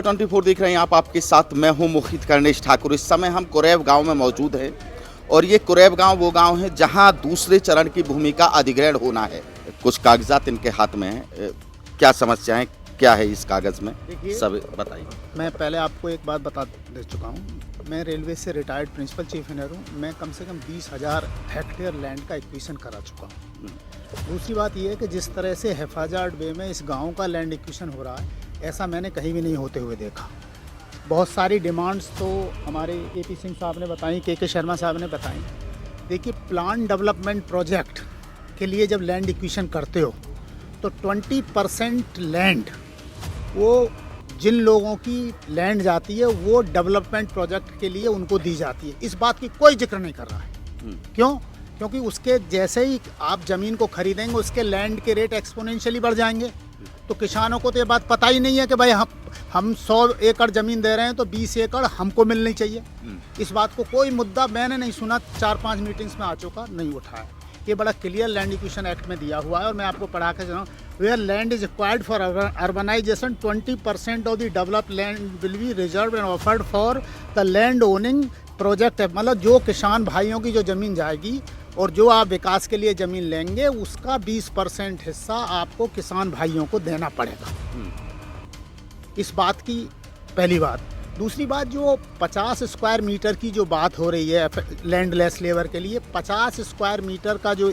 जेवर 24 देख रहे हैं आप, आपके साथ मैं हूं मोहित कर्णेश ठाकुर। इस समय हम कुरैब गांव में मौजूद हैं और ये कुरैब गांव वो गांव है जहां दूसरे चरण की भूमि का अधिग्रहण होना है। कुछ कागजात इनके हाथ में हैं। क्या समस्याएं क्या है इस कागज में, सब बताइए। मैं पहले आपको एक बात बता दे चुका हूँ, मैं रेलवे से रिटायर्ड प्रिंसिपल चीफ इंजीनियर हूँ। मैं कम से कम 20,000 हेक्टेयर लैंड का एक्विजिशन करा चुका हूँ। दूसरी बात यह है कि जिस तरह से हैफाजार्ड वे में इस गांव का लैंड एक्विजिशन हो रहा है, ऐसा मैंने कहीं भी नहीं होते हुए देखा। बहुत सारी डिमांड्स तो हमारे AP सिंह साहब ने बताई, KK शर्मा साहब ने बताई। देखिए, प्लान डेवलपमेंट प्रोजेक्ट के लिए जब लैंड एक्विजिशन करते हो तो 20% लैंड वो जिन लोगों की लैंड जाती है वो डेवलपमेंट प्रोजेक्ट के लिए उनको दी जाती है। इस बात की कोई जिक्र नहीं कर रहा है। क्यों? क्योंकि उसके जैसे ही आप ज़मीन को खरीदेंगे उसके लैंड के रेट एक्सपोनेंशियली बढ़ जाएंगे। तो किसानों को तो ये बात पता ही नहीं है कि भाई हम 100 एकड़ ज़मीन दे रहे हैं तो 20 एकड़ हमको मिलनी चाहिए। इस बात को कोई मुद्दा मैंने नहीं सुना, 4-5 मीटिंग्स में आ चुका, नहीं उठाया। ये बड़ा क्लियर लैंड एक्विजिशन एक्ट में दिया हुआ है और मैं आपको पढ़ा के सुनाऊँ। Where land is acquired for urbanisation 20% of the developed land will be reserve and offered for the land owning project. मतलब जो किसान भाइयों की जो ज़मीन जाएगी और जो आप विकास के लिए ज़मीन लेंगे उसका 20% हिस्सा आपको किसान भाइयों को देना पड़ेगा। इस बात की पहली बात। दूसरी बात, जो 50 स्क्वायर मीटर की जो बात हो रही है लैंडलेस लेबर के लिए, 50 स्क्वायर मीटर का जो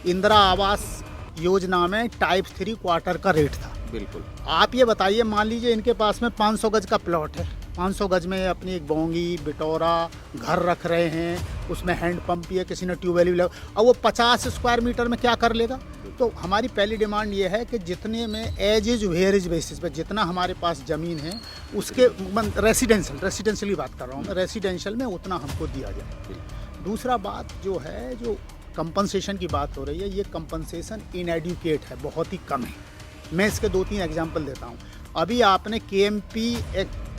इंदिरा आवास योजना में टाइप 3 क्वार्टर का रेट था। बिल्कुल। आप ये बताइए, मान लीजिए इनके पास में 500 गज का प्लॉट है, 500 गज में अपनी एक बोंगी बिटोरा घर रख रहे हैं, उसमें हैंड पंप भी है, किसी ने ट्यूबवेल भी लगा, और वो 50 स्क्वायर मीटर में क्या कर लेगा? तो हमारी पहली डिमांड ये है कि जितने में age is where is basis पे जितना हमारे पास ज़मीन है उसके रेसिडेंशियल की बात कर रहा हूँ मैं, रेसिडेंशियल में उतना हमको दिया जाए। दूसरा बात जो है, जो कंपनसेशन की बात हो रही है, ये कंपनसेशन इनएडुकेट है, बहुत ही कम है। मैं इसके 2-3 एग्जांपल देता हूँ। अभी आपने KMP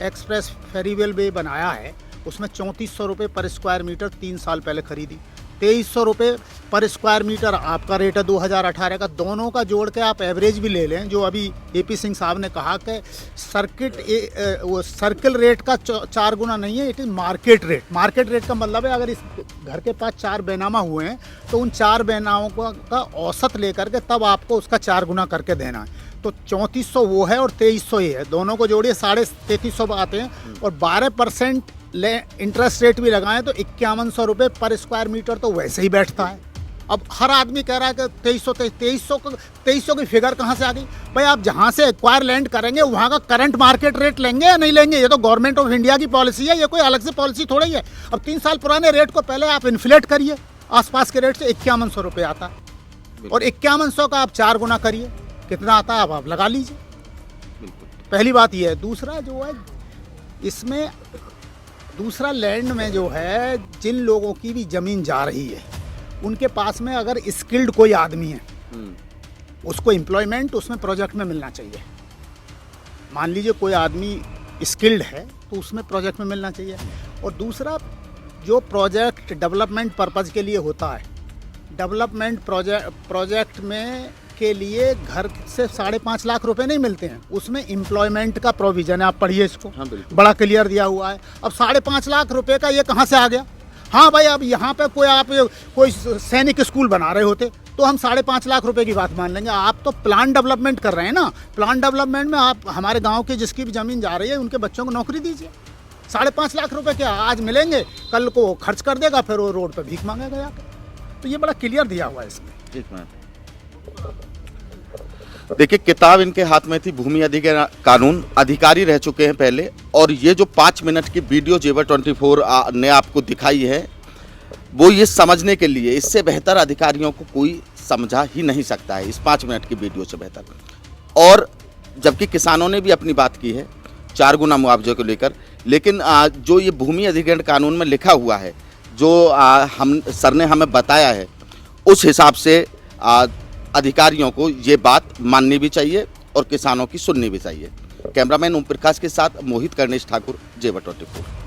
एक्सप्रेस फेरीवेल वे बनाया है, उसमें 3400 रुपये पर स्क्वायर मीटर 3 साल पहले खरीदी, 2300 रुपये पर स्क्वायर मीटर आपका रेट है 2018 का। दोनों का जोड़ के आप एवरेज भी ले लें, जो अभी AP सिंह साहब ने कहा कि वो सर्किल रेट का 4 गुना नहीं है, it is market rate. Market rate का मतलब है अगर इस घर के पास 4 बेनामा हुए हैं तो उन 4 बेनामों का औसत लेकर के तब आपको उसका 4 गुना करके देना है। तो 3400 वो है और 2300 ये है, दोनों को जोड़िए 3350 आते हैं। और 12% इंटरेस्ट रेट भी लगाएं तो 5100 रुपये पर स्क्वायर मीटर तो वैसे ही बैठता है। अब हर आदमी कह रहा है कि 2300 की फिगर कहाँ से आ गई? भाई, आप जहाँ से एक्वायर लैंड करेंगे वहाँ का करंट मार्केट रेट लेंगे या नहीं लेंगे? ये तो गवर्नमेंट ऑफ इंडिया की पॉलिसी है, ये कोई अलग से पॉलिसी थोड़ी है। अब 3 साल पुराने रेट को पहले आप इन्फ्लेट करिए, आसपास के रेट से 5100 रुपये आता है और 5100 का आप 4 गुना करिए, कितना आता है आप लगा लीजिए। पहली बात ये है। दूसरा जो है इसमें, दूसरा लैंड में जो है जिन लोगों की भी ज़मीन जा रही है उनके पास में अगर स्किल्ड कोई आदमी है उसको एम्प्लॉयमेंट उसमें प्रोजेक्ट में मिलना चाहिए। मान लीजिए कोई आदमी स्किल्ड है तो उसमें प्रोजेक्ट में मिलना चाहिए। और दूसरा, जो प्रोजेक्ट डेवलपमेंट पर्पज़ के लिए होता है, डेवलपमेंट प्रोजेक्ट में के लिए घर से 5.5 लाख रुपए नहीं मिलते हैं, उसमें एम्प्लॉयमेंट का प्रोविज़न है। आप पढ़िए इसको। हाँ, बड़ा क्लियर दिया हुआ है। अब 5.5 लाख रुपए का ये कहाँ से आ गया? हाँ भाई, अब यहाँ पे कोई सैनिक स्कूल बना रहे होते तो हम 5.5 लाख रुपए की बात मान लेंगे। आप तो प्लान डेवलपमेंट कर रहे हैं ना, प्लान डेवलपमेंट में आप हमारे गाँव की जिसकी भी ज़मीन जा रही है उनके बच्चों को नौकरी दीजिए। 5.5 लाख रुपये क्या आज मिलेंगे, कल को खर्च कर देगा, फिर वो रोड पर भीख मांगेगा जाकर। तो ये बड़ा क्लियर दिया हुआ है इसमें। देखिए, किताब इनके हाथ में थी, भूमि अधिग्रहण कानून, अधिकारी रह चुके हैं पहले, और ये जो 5 मिनट की वीडियो जेवर 24 ने आपको दिखाई है वो ये समझने के लिए, इससे बेहतर अधिकारियों को कोई समझा ही नहीं सकता है इस 5 मिनट की वीडियो से बेहतर। और जबकि किसानों ने भी अपनी बात की है 4 गुना मुआवजे को लेकर, लेकिन जो ये भूमि अधिग्रहण कानून में लिखा हुआ है, जो हम सर ने हमें बताया है, उस हिसाब से अधिकारियों को ये बात माननी भी चाहिए और किसानों की सुननी भी चाहिए। कैमरामैन ओम प्रकाश के साथ मोहित कर्णेश ठाकुर, जेवर 24।